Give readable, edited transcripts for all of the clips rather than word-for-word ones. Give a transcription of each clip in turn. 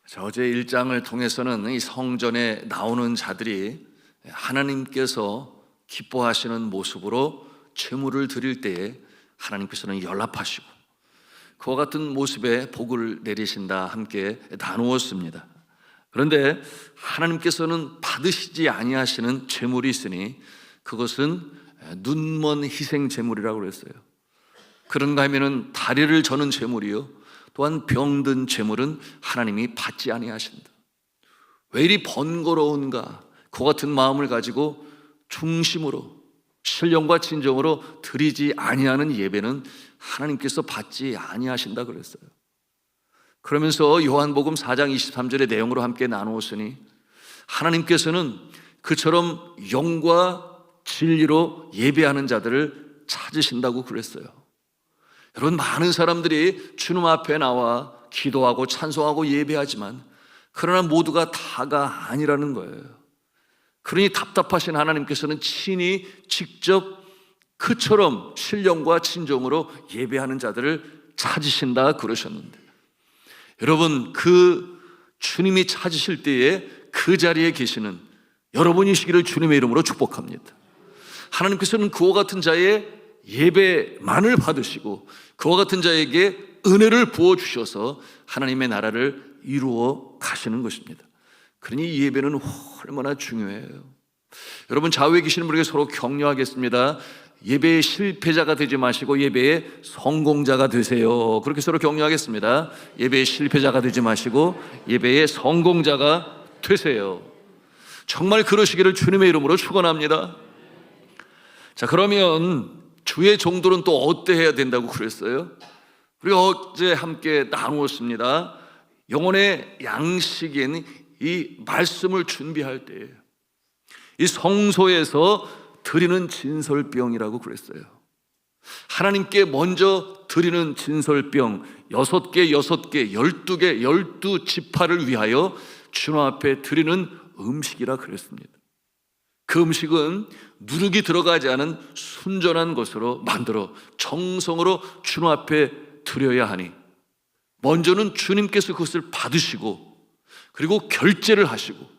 자, 어제 1장을 통해서는 이 성전에 나오는 자들이 하나님께서 기뻐하시는 모습으로 제물을 드릴 때에 하나님께서는 연락하시고 그와 같은 모습의 복을 내리신다 함께 나누었습니다. 그런데 하나님께서는 받으시지 아니하시는 제물이 있으니 그것은 눈먼 희생 제물이라고 그랬어요. 그런가 하면은 다리를 저는 제물이요, 또한 병든 제물은 하나님이 받지 아니하신다. 왜 이리 번거로운가? 그 같은 마음을 가지고 중심으로 신령과 진정으로 드리지 아니하는 예배는 하나님께서 받지 아니하신다 그랬어요. 그러면서 요한복음 4장 23절의 내용으로 함께 나누었으니 하나님께서는 그처럼 영과 진리로 예배하는 자들을 찾으신다고 그랬어요. 여러분, 많은 사람들이 주님 앞에 나와 기도하고 찬송하고 예배하지만 그러나 모두가 다가 아니라는 거예요. 그러니 답답하신 하나님께서는 친히 직접 그처럼 신령과 진정으로 예배하는 자들을 찾으신다 그러셨는데, 여러분, 그 주님이 찾으실 때에 그 자리에 계시는 여러분이시기를 주님의 이름으로 축복합니다. 하나님께서는 그와 같은 자의 예배만을 받으시고 그와 같은 자에게 은혜를 부어주셔서 하나님의 나라를 이루어 가시는 것입니다. 그러니 이 예배는 얼마나 중요해요. 여러분, 좌우에 계시는 분에게 서로 격려하겠습니다. 예배의 실패자가 되지 마시고 예배의 성공자가 되세요. 그렇게 서로 격려하겠습니다. 예배의 실패자가 되지 마시고 예배의 성공자가 되세요. 정말 그러시기를 주님의 이름으로 축원합니다. 자, 그러면 주의 종들은 또 어때해야 된다고 그랬어요? 우리가 어제 함께 나누었습니다. 영혼의 양식인 이 말씀을 준비할 때 이 성소에서 드리는 진설병이라고 그랬어요. 하나님께 먼저 드리는 진설병 6개, 12개, 12지파를 위하여 주님 앞에 드리는 음식이라 그랬습니다. 그 음식은 누룩이 들어가지 않은 순전한 것으로 만들어 정성으로 주님 앞에 드려야 하니 먼저는 주님께서 그것을 받으시고 그리고 결제를 하시고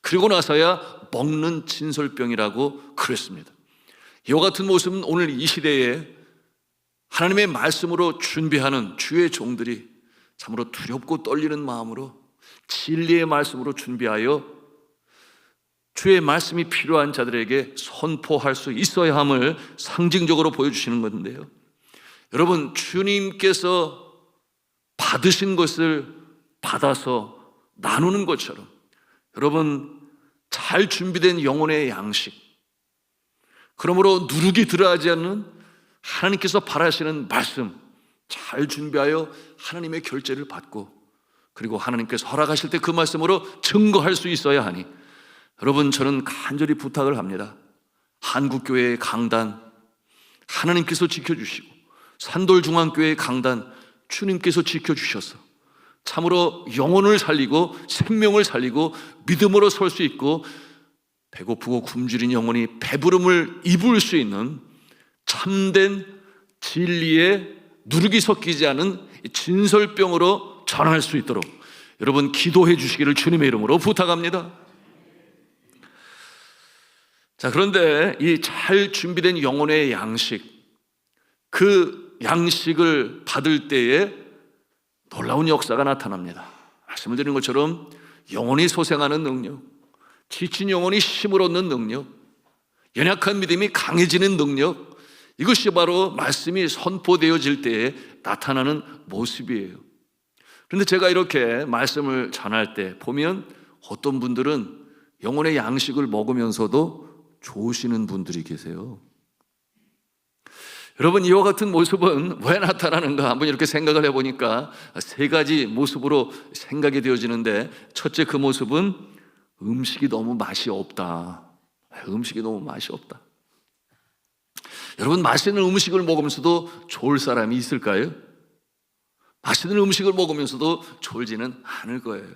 그리고 나서야 먹는 진설병이라고 그랬습니다. 이와 같은 모습은 오늘 이 시대에 하나님의 말씀으로 준비하는 주의 종들이 참으로 두렵고 떨리는 마음으로 진리의 말씀으로 준비하여 주의 말씀이 필요한 자들에게 선포할 수 있어야 함을 상징적으로 보여주시는 건데요. 여러분, 주님께서 받으신 것을 받아서 나누는 것처럼 여러분, 잘 준비된 영혼의 양식, 그러므로 누룩이 들어가지 않는 하나님께서 바라시는 말씀 잘 준비하여 하나님의 결제를 받고 그리고 하나님께서 허락하실 때 그 말씀으로 증거할 수 있어야 하니, 여러분, 저는 간절히 부탁을 합니다. 한국교회의 강단 하나님께서 지켜주시고 산돌중앙교회의 강단 주님께서 지켜주셔서 참으로 영혼을 살리고 생명을 살리고 믿음으로 설 수 있고 배고프고 굶주린 영혼이 배부름을 입을 수 있는 참된 진리에 누룩이 섞이지 않은 진설병으로 전할 수 있도록 여러분 기도해 주시기를 주님의 이름으로 부탁합니다. 자, 그런데 이 잘 준비된 영혼의 양식, 그 양식을 받을 때에 놀라운 역사가 나타납니다. 말씀을 드린 것처럼 영혼이 소생하는 능력, 지친 영혼이 힘을 얻는 능력, 연약한 믿음이 강해지는 능력, 이것이 바로 말씀이 선포되어질 때에 나타나는 모습이에요. 그런데 제가 이렇게 말씀을 전할 때 보면 어떤 분들은 영혼의 양식을 먹으면서도 좋으시는 분들이 계세요. 여러분, 이와 같은 모습은 왜 나타나는가 한번 이렇게 생각을 해보니까 세 가지 모습으로 생각이 되어지는데, 첫째, 그 모습은 음식이 너무 맛이 없다. 음식이 너무 맛이 없다. 여러분, 맛있는 음식을 먹으면서도 좋을 사람이 있을까요? 맛있는 음식을 먹으면서도 졸지는 않을 거예요.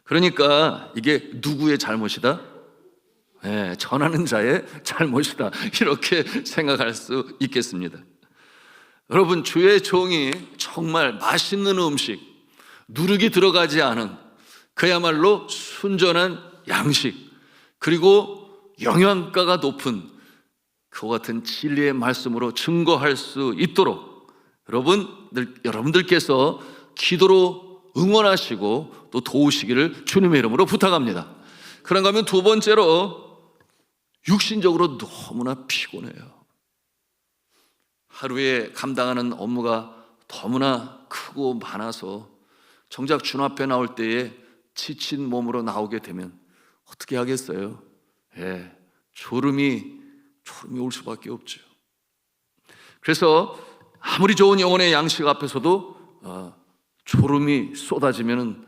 그러니까 이게 누구의 잘못이다? 전하는 자의 잘못이다, 이렇게 생각할 수 있겠습니다. 여러분, 주의 종이 정말 맛있는 음식, 누룩이 들어가지 않은 그야말로 순전한 양식, 그리고 영양가가 높은 그와 같은 진리의 말씀으로 증거할 수 있도록 여러분들께서 기도로 응원하시고 또 도우시기를 주님의 이름으로 부탁합니다. 그런가 하면 두 번째로, 육신적으로 너무나 피곤해요. 하루에 감당하는 업무가 너무나 크고 많아서 정작 주 앞에 나올 때에 지친 몸으로 나오게 되면 어떻게 하겠어요? 졸음이 올 수밖에 없죠. 그래서 아무리 좋은 영혼의 양식 앞에서도 졸음이 쏟아지면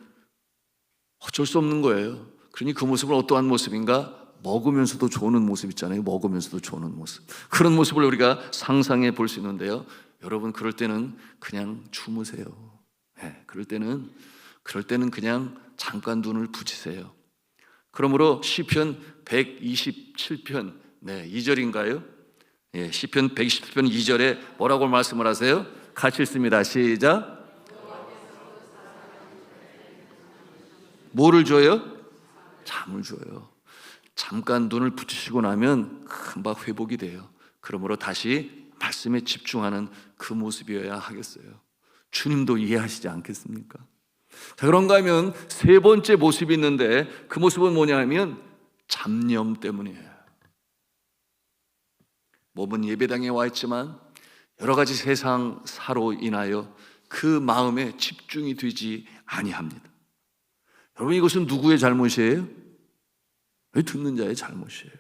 어쩔 수 없는 거예요. 그러니 그 모습은 어떠한 모습인가? 먹으면서도 조는 모습 있잖아요. 먹으면서도 조는 모습. 그런 모습을 우리가 상상해 볼 수 있는데요. 여러분, 그럴 때는 그냥 주무세요. 그럴 때는 그냥 잠깐 눈을 붙이세요. 그러므로 시편 127편 2절인가요? 시편 127편 2절에 뭐라고 말씀을 하세요? 같이 읽습니다. 시작. 뭐를 줘요? 잠을 줘요. 잠깐 눈을 붙이시고 나면 금방 회복이 돼요. 그러므로 다시 말씀에 집중하는 그 모습이어야 하겠어요. 주님도 이해하시지 않겠습니까? 자, 그런가 하면 세 번째 모습이 있는데, 그 모습은 뭐냐 하면 잡념 때문이에요. 몸은 예배당에 와 있지만 여러 가지 세상사로 인하여 그 마음에 집중이 되지 아니합니다. 여러분, 이것은 누구의 잘못이에요? 듣는 자의 잘못이에요.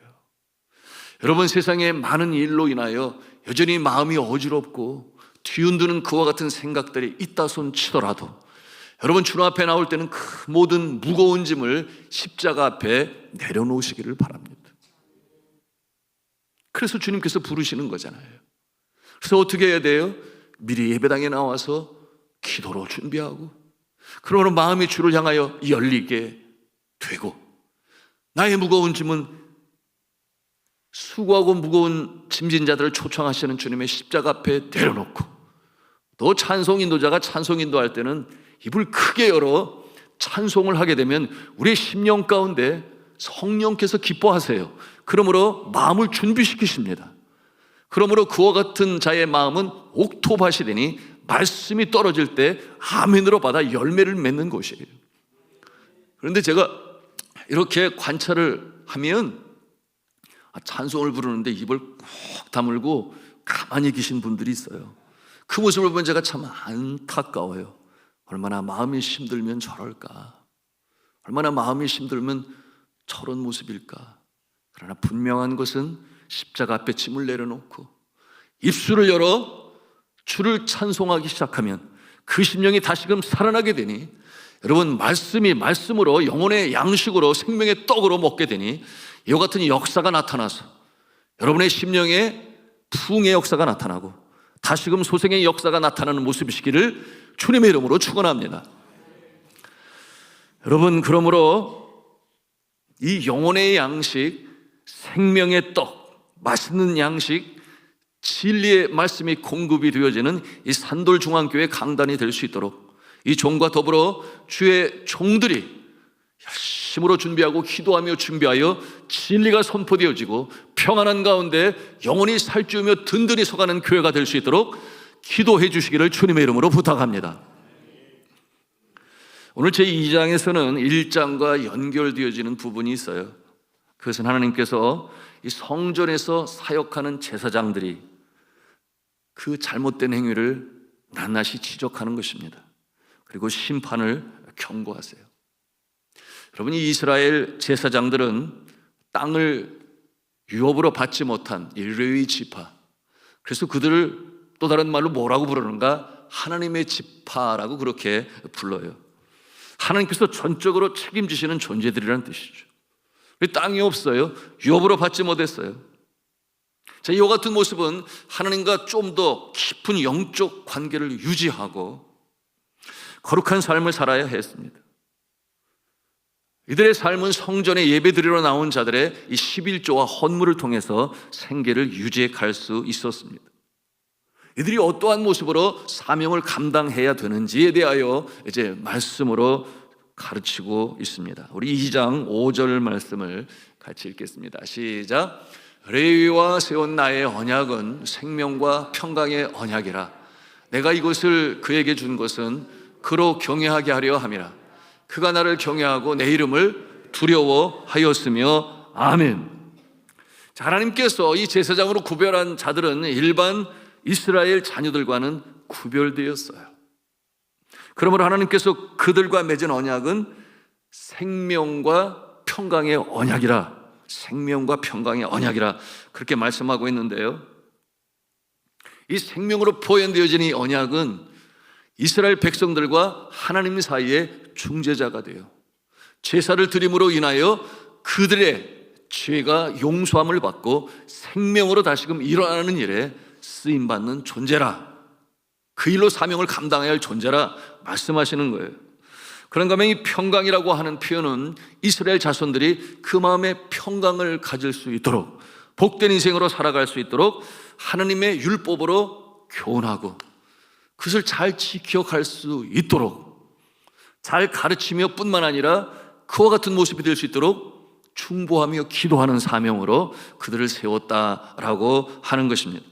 여러분, 세상의 많은 일로 인하여 여전히 마음이 어지럽고 뒤흔드는 그와 같은 생각들이 있다 손 치더라도, 여러분, 주 앞에 나올 때는 그 모든 무거운 짐을 십자가 앞에 내려놓으시기를 바랍니다. 그래서 주님께서 부르시는 거잖아요. 그래서 어떻게 해야 돼요? 미리 예배당에 나와서 기도로 준비하고, 그러므로 마음이 주를 향하여 열리게 되고, 나의 무거운 짐은 수고하고 무거운 짐진 자들을 초청하시는 주님의 십자가 앞에 내려놓고, 또 찬송 인도자가 찬송 인도할 때는 입을 크게 열어 찬송을 하게 되면 우리의 심령 가운데 성령께서 기뻐하세요. 그러므로 마음을 준비시키십니다. 그러므로 그와 같은 자의 마음은 옥토밭이 되니 말씀이 떨어질 때 아멘으로 받아 열매를 맺는 것이에요. 그런데 제가 이렇게 관찰을 하면 찬송을 부르는데 입을 꼭 다물고 가만히 계신 분들이 있어요. 그 모습을 보면 제가 참 안타까워요. 얼마나 마음이 힘들면 저럴까? 얼마나 마음이 힘들면 저런 모습일까? 그러나 분명한 것은 십자가 앞에 짐을 내려놓고 입술을 열어 주를 찬송하기 시작하면 그 심령이 다시금 살아나게 되니, 여러분, 말씀이 말씀으로 영혼의 양식으로 생명의 떡으로 먹게 되니 이와 같은 역사가 나타나서 여러분의 심령에 부흥의 역사가 나타나고 다시금 소생의 역사가 나타나는 모습이시기를 주님의 이름으로 축원합니다. 여러분, 그러므로 이 영혼의 양식, 생명의 떡, 맛있는 양식, 진리의 말씀이 공급이 되어지는 이 산돌중앙교회 강단이 될 수 있도록 이 종과 더불어 주의 종들이 열심으로 준비하고 기도하며 준비하여 진리가 선포되어지고 평안한 가운데 영혼이 살찌우며 든든히 서가는 교회가 될 수 있도록 기도해 주시기를 주님의 이름으로 부탁합니다. 오늘 제2장에서는 1장과 연결되어지는 부분이 있어요. 그것은 하나님께서 이 성전에서 사역하는 제사장들이 그 잘못된 행위를 낱낱이 지적하는 것입니다. 그리고 심판을 경고하세요. 여러분, 이 이스라엘 제사장들은 땅을 유업으로 받지 못한 레위 지파, 그래서 그들을 또 다른 말로 뭐라고 부르는가? 하나님의 지파라고 그렇게 불러요. 하나님께서 전적으로 책임지시는 존재들이라는 뜻이죠. 땅이 없어요. 유업으로 받지 못했어요. 자, 이와 같은 모습은 하나님과 좀 더 깊은 영적 관계를 유지하고 거룩한 삶을 살아야 했습니다. 이들의 삶은 성전에 예배드리러 나온 자들의 이 11조와 헌물을 통해서 생계를 유지해 갈 수 있었습니다. 이들이 어떠한 모습으로 사명을 감당해야 되는지에 대하여 이제 말씀으로 가르치고 있습니다. 우리 2장 5절 말씀을 같이 읽겠습니다. 시작. 레위와 세운 나의 언약은 생명과 평강의 언약이라. 내가 이것을 그에게 준 것은 그로 경외하게 하려 함이라. 그가 나를 경외하고 내 이름을 두려워하였으며. 아멘. 자, 하나님께서 이 제사장으로 구별한 자들은 일반 이스라엘 자녀들과는 구별되었어요. 그러므로 하나님께서 그들과 맺은 언약은 생명과 평강의 언약이라, 생명과 평강의 언약이라 그렇게 말씀하고 있는데요, 이 생명으로 표현되어진 이 언약은 이스라엘 백성들과 하나님 사이의 중재자가 돼요. 제사를 드림으로 인하여 그들의 죄가 용서함을 받고 생명으로 다시금 일어나는 일에 쓰임받는 존재라, 그 일로 사명을 감당해야 할 존재라 말씀하시는 거예요. 그런가 하면 이 평강이라고 하는 표현은 이스라엘 자손들이 그 마음에 평강을 가질 수 있도록, 복된 인생으로 살아갈 수 있도록 하나님의 율법으로 교훈하고 그것을 잘 지켜갈 수 있도록 잘 가르치며 뿐만 아니라 그와 같은 모습이 될 수 있도록 중보하며 기도하는 사명으로 그들을 세웠다라고 하는 것입니다.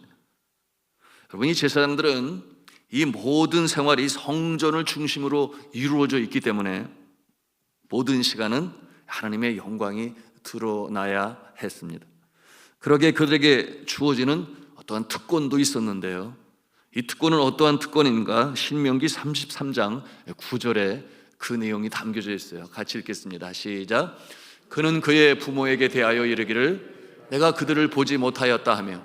여러분, 이 제사장들은 이 모든 생활이 성전을 중심으로 이루어져 있기 때문에 모든 시간은 하나님의 영광이 드러나야 했습니다. 그러기에 그들에게 주어지는 어떠한 특권도 있었는데요, 이 특권은 어떠한 특권인가? 신명기 33장 9절에 그 내용이 담겨져 있어요. 같이 읽겠습니다. 시작. 그는 그의 부모에게 대하여 이르기를 내가 그들을 보지 못하였다 하며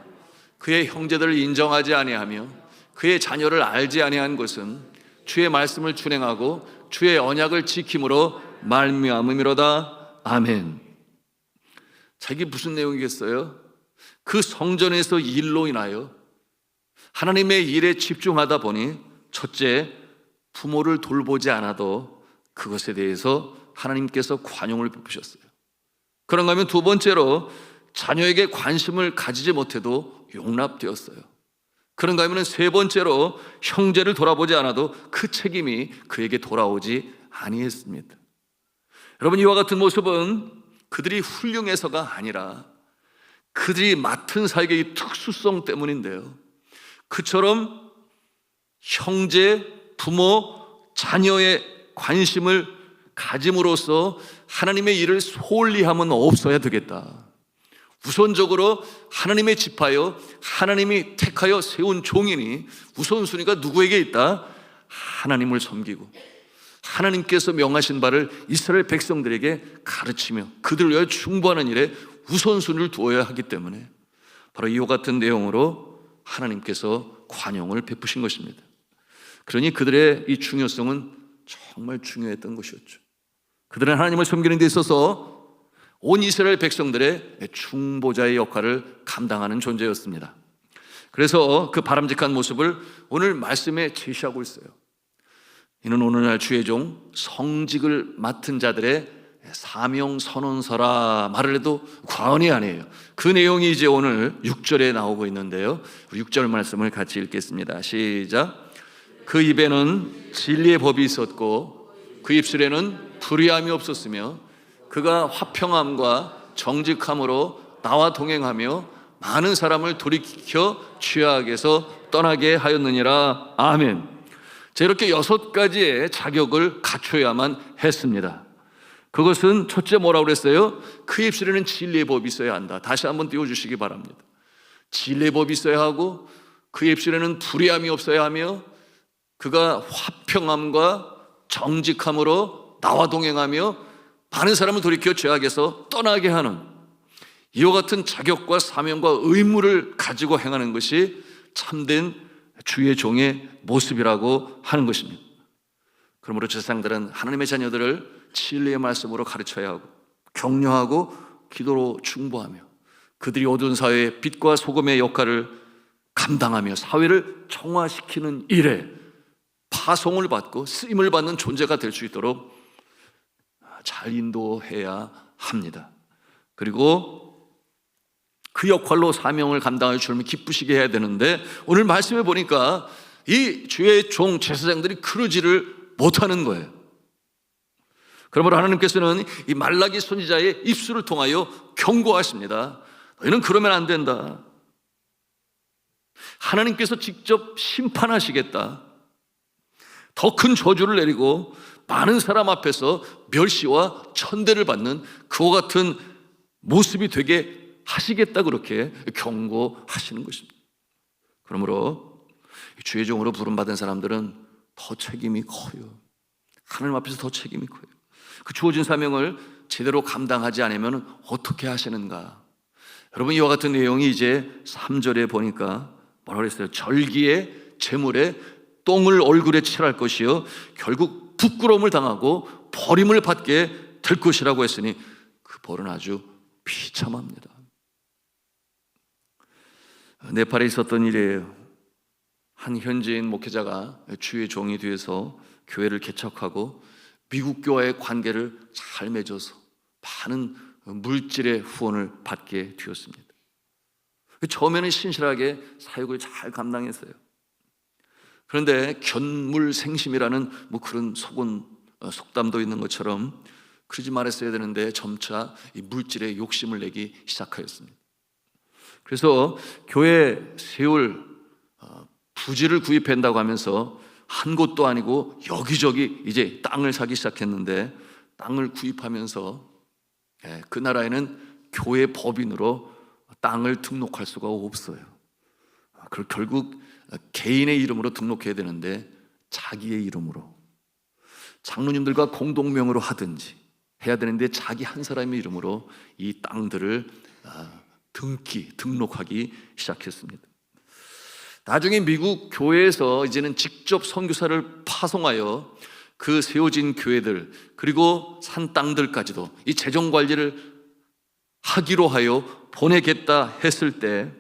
그의 형제들을 인정하지 아니하며 그의 자녀를 알지 아니한 것은 주의 말씀을 준행하고 주의 언약을 지킴으로 말미암음이로다. 아멘. 자, 이게 무슨 내용이겠어요? 그 성전에서 일로 인하여 하나님의 일에 집중하다 보니 첫째, 부모를 돌보지 않아도 그것에 대해서 하나님께서 관용을 베푸셨어요. 그런가 하면 두 번째로 자녀에게 관심을 가지지 못해도 용납되었어요. 그런가 하면 세 번째로 형제를 돌아보지 않아도 그 책임이 그에게 돌아오지 아니했습니다. 여러분, 이와 같은 모습은 그들이 훌륭해서가 아니라 그들이 맡은 사역의 특수성 때문인데요, 그처럼 형제, 부모, 자녀의 관심을 가짐으로써 하나님의 일을 소홀히 함은 없어야 되겠다. 우선적으로 하나님의 집하여 하나님이 택하여 세운 종이니 우선순위가 누구에게 있다? 하나님을 섬기고 하나님께서 명하신 바를 이스라엘 백성들에게 가르치며 그들을 위하여 중보하는 일에 우선순위를 두어야 하기 때문에 바로 이와 같은 내용으로 하나님께서 관용을 베푸신 것입니다. 그러니 그들의 이 중요성은 정말 중요했던 것이었죠. 그들은 하나님을 섬기는 데 있어서 온 이스라엘 백성들의 중보자의 역할을 감당하는 존재였습니다. 그래서 그 바람직한 모습을 오늘 말씀에 제시하고 있어요. 이는 오늘날 주의 종 성직을 맡은 자들의 사명 선언서라 말을 해도 과언이 아니에요. 그 내용이 이제 오늘 6절에 나오고 있는데요, 6절 말씀을 같이 읽겠습니다. 시작. 그 입에는 진리의 법이 있었고 그 입술에는 불의함이 없었으며 그가 화평함과 정직함으로 나와 동행하며 많은 사람을 돌이켜 죄악에서 떠나게 하였느니라. 아멘. 자, 이렇게 6가지의 자격을 갖춰야만 했습니다. 그것은 첫째 뭐라고 그랬어요? 그 입술에는 진리의 법이 있어야 한다. 다시 한번 띄워주시기 바랍니다. 진리의 법이 있어야 하고 그 입술에는 불의함이 없어야 하며 그가 화평함과 정직함으로 나와 동행하며 많은 사람을 돌이켜 죄악에서 떠나게 하는 이와 같은 자격과 사명과 의무를 가지고 행하는 것이 참된 주의 종의 모습이라고 하는 것입니다. 그러므로 제사장들은 하나님의 자녀들을 진리의 말씀으로 가르쳐야 하고 격려하고 기도로 중보하며 그들이 어두운 사회의 빛과 소금의 역할을 감당하며 사회를 정화시키는 일에 파송을 받고 쓰임을 받는 존재가 될 수 있도록 잘 인도해야 합니다. 그리고 그 역할로 사명을 감당하여 주님을 기쁘시게 해야 되는데, 오늘 말씀해 보니까 이 주의 종 제사장들이 그러지를 못하는 거예요. 그러므로 하나님께서는 이 말라기 선지자의 입술을 통하여 경고하십니다. 너희는 그러면 안 된다. 하나님께서 직접 심판하시겠다. 더 큰 저주를 내리고 많은 사람 앞에서 멸시와 천대를 받는 그와 같은 모습이 되게 하시겠다, 그렇게 경고하시는 것입니다. 그러므로 주의 종으로 부름받은 사람들은 더 책임이 커요. 하나님 앞에서 더 책임이 커요. 그 주어진 사명을 제대로 감당하지 않으면 어떻게 하시는가? 여러분, 이와 같은 내용이 이제 3절에 보니까 뭐라고 그랬어요? 절기에 제물에 똥을 얼굴에 칠할 것이요 결국 부끄러움을 당하고 버림을 받게 될 것이라고 했으니 그 벌은 아주 비참합니다. 네팔에 있었던 일이에요. 한 현지인 목회자가 주의 종이 되어서 교회를 개척하고 미국 교회와의 관계를 잘 맺어서 많은 물질의 후원을 받게 되었습니다. 처음에는 신실하게 사역을 잘 감당했어요. 그런데 견물생심이라는 그런 속담도 있는 것처럼 그러지 말았어야 되는데 점차 이 물질에 욕심을 내기 시작하였습니다. 그래서 교회 세울 부지를 구입한다고 하면서 한 곳도 아니고 여기저기 이제 땅을 사기 시작했는데, 땅을 구입하면서 그 나라에는 교회 법인으로 땅을 등록할 수가 없어요. 그걸 결국 개인의 이름으로 등록해야 되는데 자기의 이름으로, 장로님들과 공동명으로 하든지 해야 되는데 자기 한 사람의 이름으로 이 땅들을 등록하기 시작했습니다. 나중에 미국 교회에서 이제는 직접 선교사를 파송하여 그 세워진 교회들 그리고 산 땅들까지도 이 재정 관리를 하기로 하여 보내겠다 했을 때,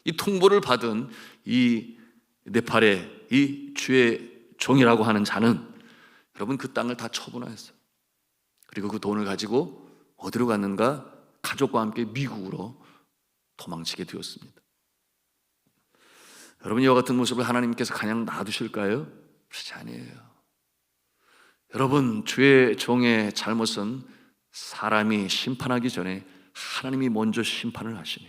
이 통보를 받은 이 네팔의 이 주의 종이라고 하는 자는 여러분 그 땅을 다 처분하였어요. 그리고 그 돈을 가지고 어디로 갔는가? 가족과 함께 미국으로 도망치게 되었습니다. 여러분, 이와 같은 모습을 하나님께서 그냥 놔두실까요? 그렇지 아니에요. 여러분, 주의 종의 잘못은 사람이 심판하기 전에 하나님이 먼저 심판을 하시니,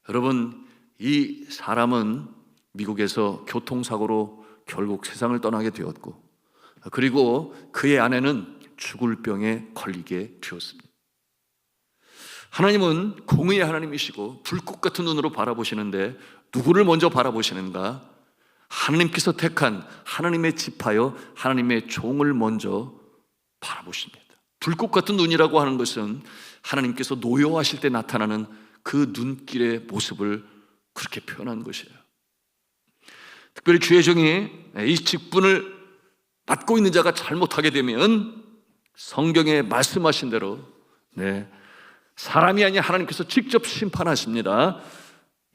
여러분, 이 사람은 미국에서 교통사고로 결국 세상을 떠나게 되었고, 그리고 그의 아내는 죽을 병에 걸리게 되었습니다. 하나님은 공의의 하나님이시고 불꽃 같은 눈으로 바라보시는데 누구를 먼저 바라보시는가? 하나님께서 택한 하나님의 지파여 하나님의 종을 먼저 바라보십니다. 불꽃 같은 눈이라고 하는 것은 하나님께서 노여하실 때 나타나는 그 눈길의 모습을 그렇게 표현한 것이에요. 특별히 주의 종이 이 직분을 맡고 있는 자가 잘못하게 되면 성경에 말씀하신 대로 사람이 아닌 하나님께서 직접 심판하십니다.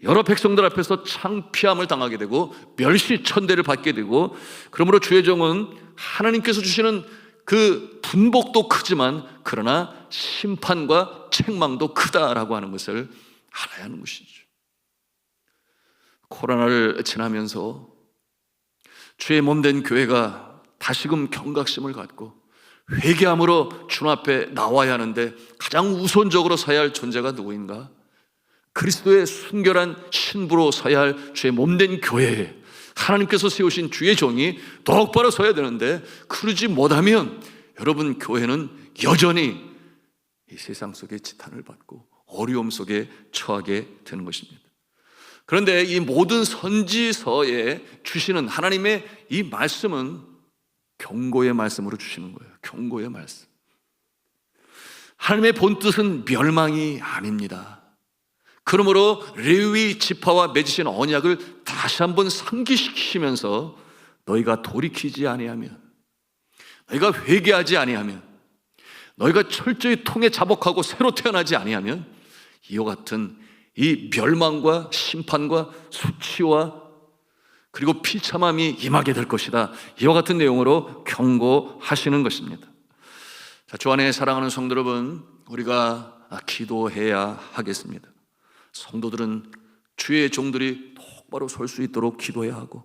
여러 백성들 앞에서 창피함을 당하게 되고 멸시천대를 받게 되고, 그러므로 주의 종은 하나님께서 주시는 그 분복도 크지만 그러나 심판과 책망도 크다라고 하는 것을 알아야 하는 것이죠. 코로나를 지나면서 주의 몸된 교회가 다시금 경각심을 갖고 회개함으로 주님 앞에 나와야 하는데 가장 우선적으로 서야 할 존재가 누구인가? 그리스도의 순결한 신부로 서야 할 주의 몸된 교회에 하나님께서 세우신 주의 종이 똑바로 서야 되는데, 그러지 못하면 여러분, 교회는 여전히 이 세상 속에 지탄을 받고 어려움 속에 처하게 되는 것입니다. 그런데 이 모든 선지서에 주시는 하나님의 이 말씀은 경고의 말씀으로 주시는 거예요. 경고의 말씀. 하나님의 본뜻은 멸망이 아닙니다. 그러므로 레위 지파와 맺으신 언약을 다시 한번 상기시키시면서 너희가 돌이키지 아니하면, 너희가 회개하지 아니하면, 너희가 철저히 통에 자복하고 새로 태어나지 아니하면 이와 같은 이 멸망과 심판과 수치와 그리고 비참함이 임하게 될 것이다. 이와 같은 내용으로 경고하시는 것입니다. 자, 주 안에 사랑하는 성도 여러분, 우리가 기도해야 하겠습니다. 성도들은 주의 종들이 똑바로 설 수 있도록 기도해야 하고,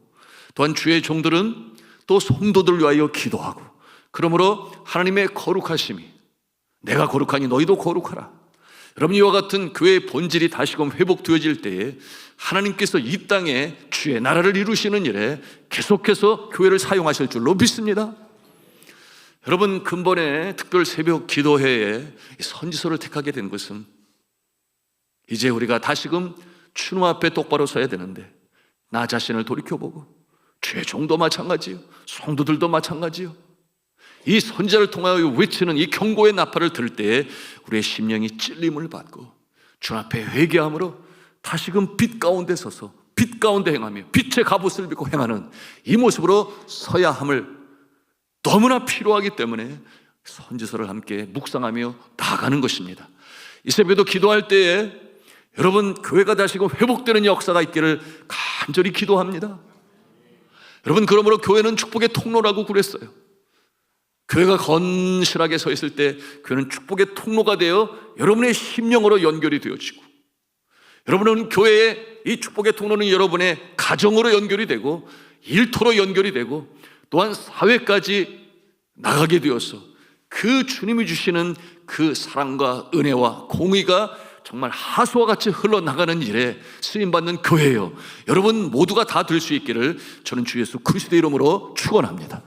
또한 주의 종들은 또 성도들을 위하여 기도하고, 그러므로 하나님의 거룩하심이, 내가 거룩하니 너희도 거룩하라, 여러분, 이와 같은 교회의 본질이 다시금 회복되어질 때에 하나님께서 이 땅에 주의 나라를 이루시는 일에 계속해서 교회를 사용하실 줄로 믿습니다. 여러분, 근본에 특별 새벽 기도회에 선지서를 택하게 된 것은 이제 우리가 다시금 추노 앞에 똑바로 서야 되는데, 나 자신을 돌이켜보고, 주의 종도 마찬가지요, 성도들도 마찬가지요, 이 선지자를 통하여 외치는 이 경고의 나팔을 들을 때에 우리의 심령이 찔림을 받고 주 앞에 회개함으로 다시금 빛 가운데 서서 빛 가운데 행하며 빛의 갑옷을 입고 행하는 이 모습으로 서야 함을 너무나 필요하기 때문에 선지서를 함께 묵상하며 나아가는 것입니다. 이 새벽에도 기도할 때에 여러분, 교회가 다시금 회복되는 역사가 있기를 간절히 기도합니다. 여러분, 그러므로 교회는 축복의 통로라고 그랬어요. 교회가 건실하게 서 있을 때 교회는 축복의 통로가 되어 여러분의 심령으로 연결이 되어지고, 여러분은 교회의 이 축복의 통로는 여러분의 가정으로 연결이 되고 일터로 연결이 되고 또한 사회까지 나가게 되어서 그 주님이 주시는 그 사랑과 은혜와 공의가 정말 하수와 같이 흘러나가는 일에 쓰임받는 교회예요. 여러분 모두가 다 될 수 있기를 저는 주 예수 그리스도의 이름으로 축원합니다.